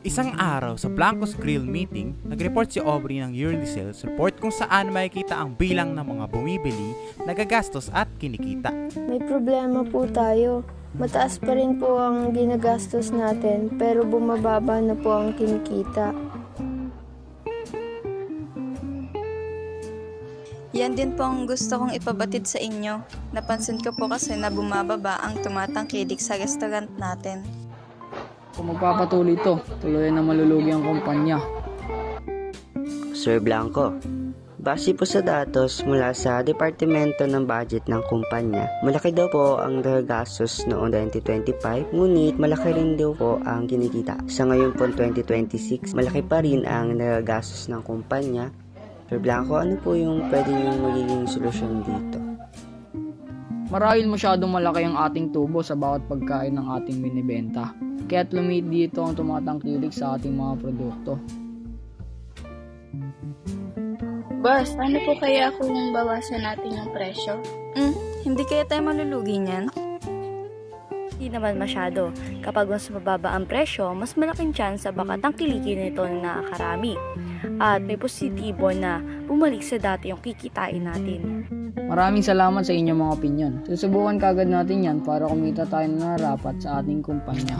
Isang araw sa Blancos Grill meeting, nag-report si Aubrey ng yearly sales report kung saan makikita ang bilang ng mga bumibili, nagagastos at kinikita. May problema po tayo. Mataas pa rin po ang ginagastos natin pero bumababa na po ang kinikita. Yan din po ang gusto kong ipabatid sa inyo. Napansin ko po kasi na bumababa ang tumatangkilik sa restaurant natin. Kung magpapatuloy ito, tuloy na malulugi ang kumpanya. Sir Blanco, base po sa datos mula sa Departamento ng Budget ng kumpanya, malaki daw po ang nagagastos noong 2025, ngunit malaki rin daw po ang kinikita. Sa ngayon po 2026, malaki pa rin ang nagagastos ng kumpanya. Sir Blanco, ano po yung pwede yung magiging solusyon dito? Marahil masyadong malaki ang ating tubo sa bawat pagkain ng ating binibenta. Kaya't lumit dito ang tumatangkilik sa ating mga produkto. Boss, ano po kaya kung bawasan natin yung presyo? Hindi kaya tayo malulugi niyan? Hindi naman masyado. Kapag mas mababa ang presyo, mas malaking chance baka tangkilikin nito ng nakakarami. At may positibo na bumalik sa dati yung kikitain natin. Maraming salamat sa inyong mga opinyon. Susubukan kagad natin yan para kumita tayo na narapat sa ating kumpanya.